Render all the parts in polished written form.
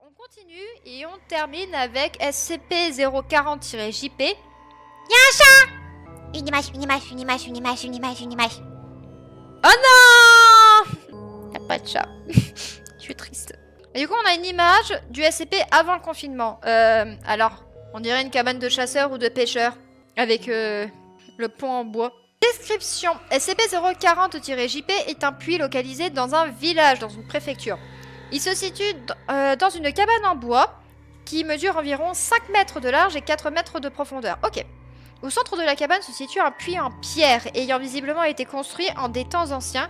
On continue et on termine avec SCP-040-JP. Une image, une image, une image, une image, une image, une image. Oh non! Y'a pas de chat. Je suis triste. Et du coup, on a une image du SCP avant le confinement. Alors, on dirait une cabane de chasseurs ou de pêcheurs. Avec le pont en bois. Description. SCP-040-JP est un puits localisé dans un village, dans une préfecture. Il se situe dans une cabane en bois qui mesure environ 5 mètres de large et 4 mètres de profondeur. Ok. Au centre de la cabane se situe un puits en pierre ayant visiblement été construit en des temps anciens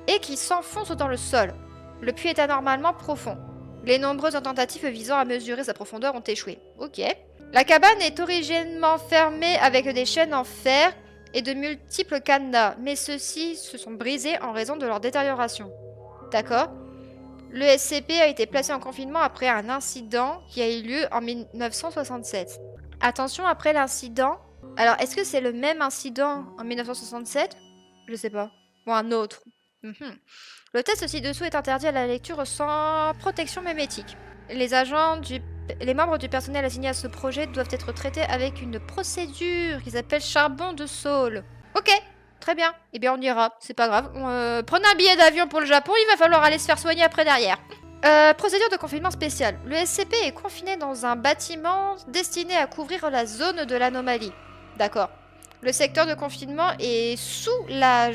et qui s'enfonce dans le sol. Le puits est anormalement profond. Les nombreuses tentatives visant à mesurer sa profondeur ont échoué. Ok. La cabane est originellement fermée avec des chaînes en fer et de multiples cadenas, mais ceux-ci se sont brisés en raison de leur détérioration. D'accord. Le SCP a été placé en confinement après un incident qui a eu lieu en 1967. Attention, après l'incident... Alors, est-ce que c'est le même incident en 1967? Je sais pas. Ou un autre. Le test ci-dessous est interdit à la lecture sans protection mémétique. Les membres du personnel assigné à ce projet doivent être traités avec une procédure qui s'appelle charbon de Saule. Ok, très bien. Eh bien, on ira. C'est pas grave. Prenez un billet d'avion pour le Japon. Il va falloir aller se faire soigner après derrière. Procédure de confinement spéciale. Le SCP est confiné dans un bâtiment destiné à couvrir la zone de l'anomalie. D'accord. Le secteur de confinement est sous la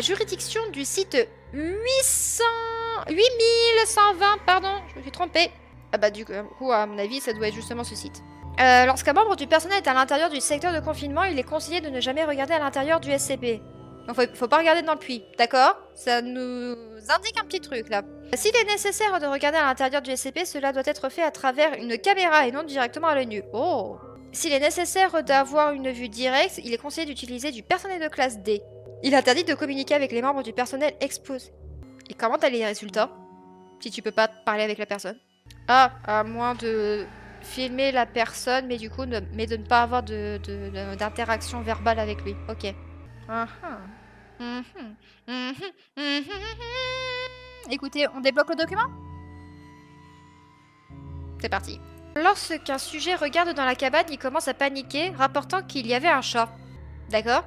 juridiction du site 8120, pardon, je me suis trompée. Ah bah du coup, à mon avis, ça doit être justement ce site. Lorsqu'un membre du personnel est à l'intérieur du secteur de confinement, il est conseillé de ne jamais regarder à l'intérieur du SCP. Donc faut pas regarder dans le puits, d'accord? Ça nous indique un petit truc là. S'il est nécessaire de regarder à l'intérieur du SCP, cela doit être fait à travers une caméra et non directement à l'œil nu. Oh! S'il est nécessaire d'avoir une vue directe, il est conseillé d'utiliser du personnel de classe D. Il est interdit de communiquer avec les membres du personnel exposé. Et comment t'as les résultats? Si tu peux pas parler avec la personne. Ah, à moins de filmer la personne, mais du coup, de ne pas avoir d'interaction verbale avec lui. Ok. Écoutez, on débloque le document? C'est parti. Lorsqu'un sujet regarde dans la cabane, il commence à paniquer, rapportant qu'il y avait un chat. D'accord?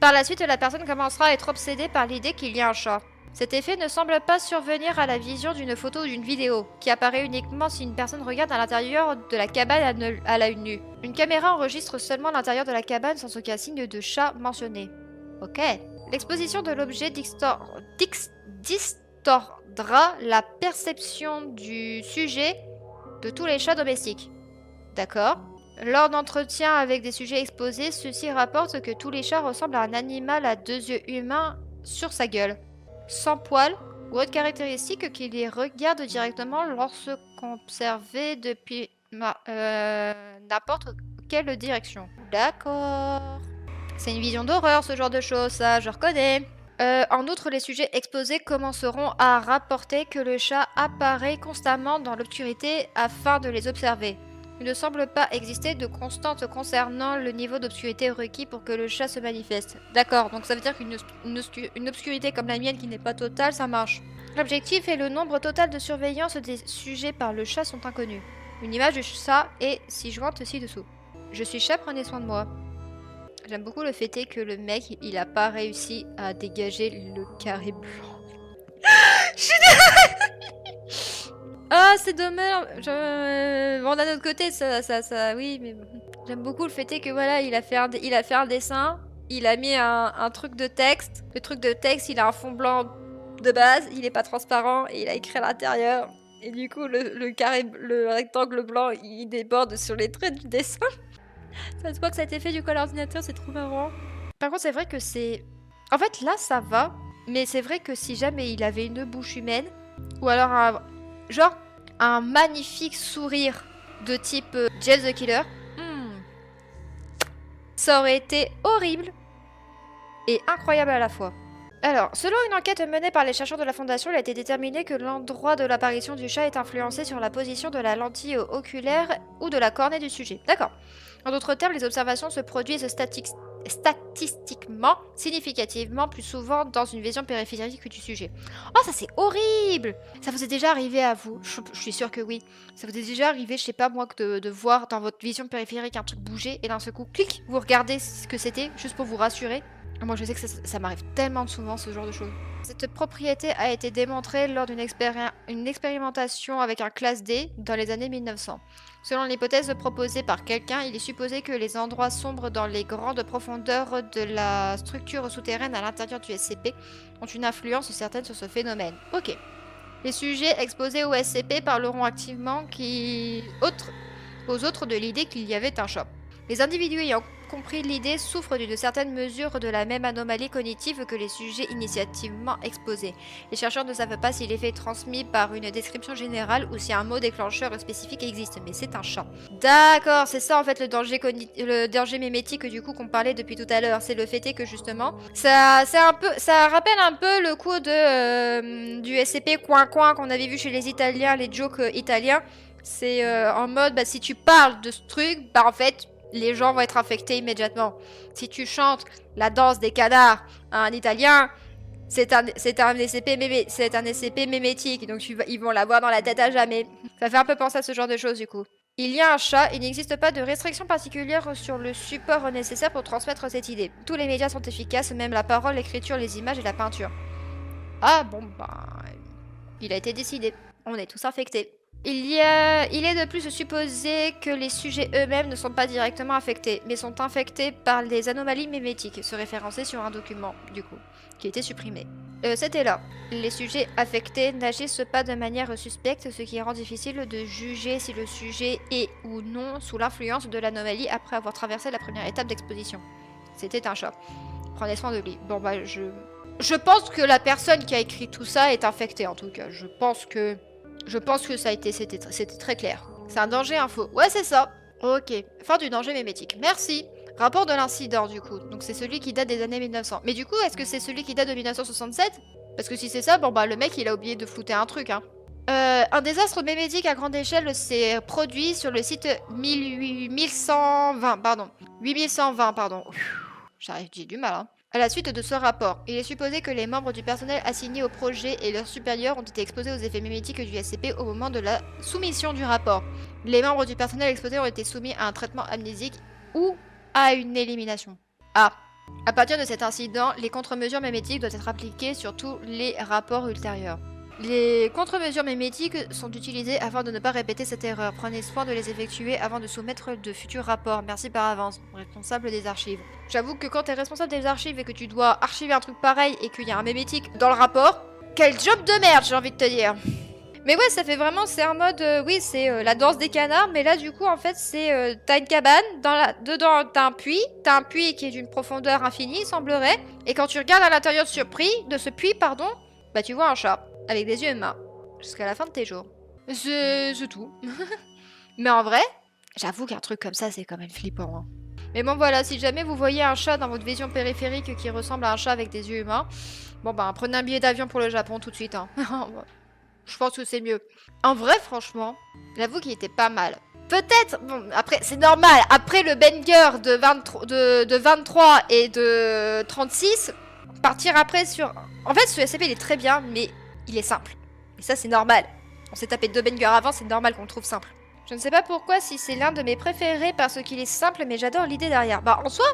Par la suite, la personne commencera à être obsédée par l'idée qu'il y a un chat. Cet effet ne semble pas survenir à la vision d'une photo ou d'une vidéo, qui apparaît uniquement si une personne regarde à l'intérieur de la cabane à l'œil nu. Une caméra enregistre seulement l'intérieur de la cabane sans aucun signe de chat mentionné. Ok. L'exposition de l'objet distordra la perception du sujet de tous les chats domestiques. D'accord. Lors d'entretiens avec des sujets exposés, ceux-ci rapportent que tous les chats ressemblent à un animal à 2 yeux humains sur sa gueule, sans poils ou autre caractéristique qui les regarde directement lorsqu'observé depuis n'importe quelle direction. D'accord. C'est une vision d'horreur ce genre de choses, ça, je reconnais. En outre, les sujets exposés commenceront à rapporter que le chat apparaît constamment dans l'obscurité afin de les observer. Il ne semble pas exister de constante concernant le niveau d'obscurité requis pour que le chat se manifeste. D'accord, donc ça veut dire qu'une obscurité comme la mienne qui n'est pas totale, ça marche. L'objectif et le nombre total de surveillance des sujets par le chat sont inconnus. Une image du chat est ci-jointe ci-dessous. Je suis chat, prenez soin de moi. J'aime beaucoup le fait que le mec, il a pas réussi à dégager le carré blanc. Ah, c'est dommage. Bon, d'un autre côté, ça, oui, mais j'aime beaucoup le fait que voilà, il a fait un dessin, il a mis un truc de texte. Le truc de texte, il a un fond blanc de base, il est pas transparent et il a écrit à l'intérieur. Et du coup, le rectangle blanc, il déborde sur les traits du dessin. Ça se voit que ça a été fait du coup à l'ordinateur, c'est trop marrant. Par contre, c'est vrai que c'est... En fait, là, ça va. Mais c'est vrai que si jamais il avait une bouche humaine, ou alors un magnifique sourire de type Jell the Killer, ça aurait été horrible et incroyable à la fois. Alors, selon une enquête menée par les chercheurs de la Fondation, il a été déterminé que l'endroit de l'apparition du chat est influencé sur la position de la lentille oculaire ou de la cornée du sujet. D'accord. En d'autres termes, les observations se produisent statistiquement significativement plus souvent dans une vision périphérique du sujet. Oh, ça c'est horrible! Ça vous est déjà arrivé à vous? Je suis sûre que oui. Ça vous est déjà arrivé, je sais pas moi, de voir dans votre vision périphérique un truc bouger et d'un seul coup, clic, vous regardez ce que c'était juste pour vous rassurer? Moi, je sais que ça m'arrive tellement souvent, ce genre de choses. Cette propriété a été démontrée lors d'une expérimentation avec un classe D dans les années 1900. Selon l'hypothèse proposée par quelqu'un, il est supposé que les endroits sombres dans les grandes profondeurs de la structure souterraine à l'intérieur du SCP ont une influence certaine sur ce phénomène. Ok. Les sujets exposés au SCP parleront activement aux autres de l'idée qu'il y avait un chat. Les individus ayant compris l'idée souffrent d'une certaine mesure de la même anomalie cognitive que les sujets initiativement exposés. Les chercheurs ne savent pas si l'effet est transmis par une description générale ou si un mot déclencheur spécifique existe, mais c'est un chat. D'accord, c'est ça en fait le danger mémétique du coup qu'on parlait depuis tout à l'heure. C'est le fait que justement, ça rappelle un peu le coup du SCP coin-coin qu'on avait vu chez les Italiens, les jokes italiens. C'est en mode, bah, si tu parles de ce truc, bah en fait, les gens vont être infectés immédiatement. Si tu chantes la danse des canards à un Italien, c'est un SCP mémétique, donc ils vont l'avoir dans la tête à jamais. Ça fait un peu penser à ce genre de choses du coup. Il y a un chat, il n'existe pas de restriction particulière sur le support nécessaire pour transmettre cette idée. Tous les médias sont efficaces, même la parole, l'écriture, les images et la peinture. Ah bon, bah... il a été décidé. On est tous infectés. Il est de plus supposé que les sujets eux-mêmes ne sont pas directement affectés, mais sont infectés par des anomalies mémétiques, se référencer sur un document, du coup, qui a été supprimé. C'était là. Les sujets affectés n'agissent pas de manière suspecte, ce qui rend difficile de juger si le sujet est ou non sous l'influence de l'anomalie après avoir traversé la première étape d'exposition. C'était un chat. Prenez soin de lui. Bon bah je pense que la personne qui a écrit tout ça est infectée en tout cas. Je pense que c'était très clair. C'est un danger info. Ouais, c'est ça. Ok. Fin du danger mémétique. Merci. Rapport de l'incident, du coup. Donc, c'est celui qui date des années 1900. Mais du coup, est-ce que c'est celui qui date de 1967? Parce que si c'est ça, bon bah, le mec, il a oublié de flouter un truc, hein. Un désastre mémétique à grande échelle s'est produit sur le site 8120, pardon. J'ai du mal, hein. À la suite de ce rapport, il est supposé que les membres du personnel assignés au projet et leurs supérieurs ont été exposés aux effets mémétiques du SCP au moment de la soumission du rapport. Les membres du personnel exposés ont été soumis à un traitement amnésique ou à une élimination. Ah. À partir de cet incident, les contre-mesures mémétiques doivent être appliquées sur tous les rapports ultérieurs. Les contre-mesures mémétiques sont utilisées afin de ne pas répéter cette erreur. Prenez soin de les effectuer avant de soumettre de futurs rapports. Merci par avance. Responsable des archives. J'avoue que quand t'es responsable des archives et que tu dois archiver un truc pareil et qu'il y a un mémétique dans le rapport, quel job de merde, j'ai envie de te dire. Mais ouais, ça fait vraiment, c'est un mode, oui, c'est la danse des canards, mais là, du coup, en fait, c'est, t'as une cabane, dedans, t'as un puits qui est d'une profondeur infinie, semblerait, et quand tu regardes à l'intérieur de ce puits, bah tu vois un chat. Avec des yeux humains. Jusqu'à la fin de tes jours. C'est tout. Mais en vrai, j'avoue qu'un truc comme ça, c'est quand même flippant. Hein. Mais bon, voilà, si jamais vous voyez un chat dans votre vision périphérique qui ressemble à un chat avec des yeux humains, bon bah, prenez un billet d'avion pour le Japon tout de suite. Hein. Je pense que c'est mieux. En vrai, franchement, j'avoue qu'il était pas mal. Peut-être, bon, après, c'est normal. Après le banger de 23 et de 36, partir après sur... En fait, ce SCP, il est très bien, mais... il est simple. Et ça, c'est normal. On s'est tapé 2 bangers avant, c'est normal qu'on le trouve simple. Je ne sais pas pourquoi si c'est l'un de mes préférés parce qu'il est simple, mais j'adore l'idée derrière. Bah, en soi,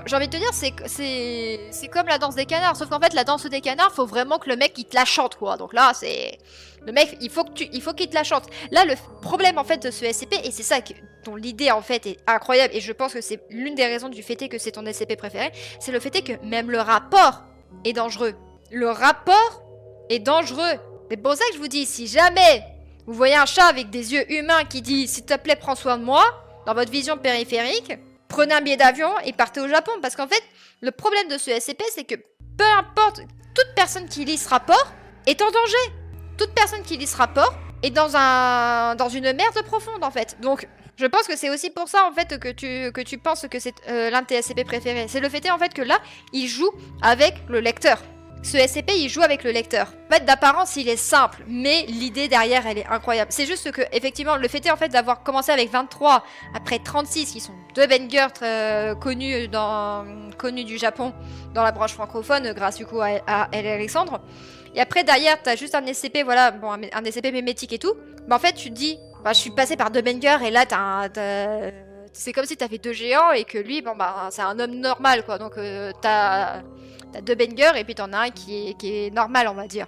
j'ai envie de te dire, c'est comme la danse des canards. Sauf qu'en fait, la danse des canards, faut vraiment que le mec, il te la chante, quoi. Donc là, c'est... Le mec, il faut qu'il te la chante. Là, le problème, en fait, de ce SCP, et c'est ça dont l'idée, en fait, est incroyable, et je pense que c'est l'une des raisons du fait que c'est ton SCP préféré, c'est le fait que même le rapport est dangereux. Le rapport est dangereux. C'est pour ça que je vous dis, si jamais vous voyez un chat avec des yeux humains qui dit « S'il te plaît, prends soin de moi », dans votre vision périphérique, prenez un billet d'avion et partez au Japon. Parce qu'en fait, le problème de ce SCP, c'est que peu importe, toute personne qui lit ce rapport est en danger. Toute personne qui lit ce rapport est dans une merde profonde, en fait. Donc, je pense que c'est aussi pour ça, en fait, que tu penses que c'est l'un de tes SCP préférés. C'est le fait, en fait, que là, il joue avec le lecteur. Ce SCP, il joue avec le lecteur. En fait, d'apparence, il est simple, mais l'idée derrière, elle est incroyable. C'est juste que, effectivement, le fait est, en fait, d'avoir commencé avec 23, après 36, qui sont deux bangers connus du Japon dans la branche francophone grâce du coup à Elle et Alexandre. Et après derrière t'as juste un SCP, voilà, bon un SCP mémétique et tout. Mais en fait tu te dis, bah je suis passé par deux bangers et là c'est comme si t'avais deux géants et que lui, bon bah c'est un homme normal quoi. Donc t'as deux bangers et puis t'en as un qui est normal on va dire.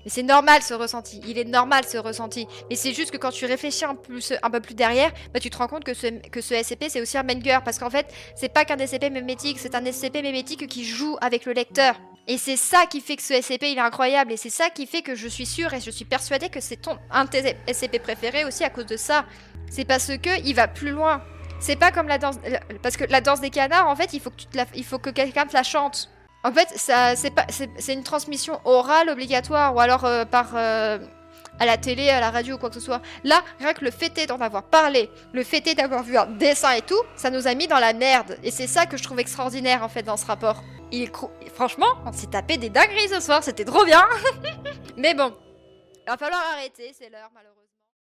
Mais c'est normal ce ressenti, il est normal ce ressenti. Mais c'est juste que quand tu réfléchis un peu plus derrière, bah, tu te rends compte que ce SCP c'est aussi un banger. Parce qu'en fait, c'est pas qu'un SCP mémétique, c'est un SCP mémétique qui joue avec le lecteur. Et c'est ça qui fait que ce SCP il est incroyable. Et c'est ça qui fait que je suis sûre et je suis persuadée que c'est un de tes SCP préférés aussi à cause de ça. C'est parce que il va plus loin. C'est pas comme la danse... Parce que la danse des canards, en fait, il faut que quelqu'un te la chante. En fait, c'est une transmission orale obligatoire, ou alors à la télé, à la radio, ou quoi que ce soit. Là, rien que le fait d'en avoir parlé, le fait d'avoir vu un dessin et tout, ça nous a mis dans la merde. Et c'est ça que je trouve extraordinaire, en fait, dans ce rapport. Franchement, on s'est tapé des dingueries ce soir, c'était trop bien. Mais bon, il va falloir arrêter, c'est l'heure, malheureusement.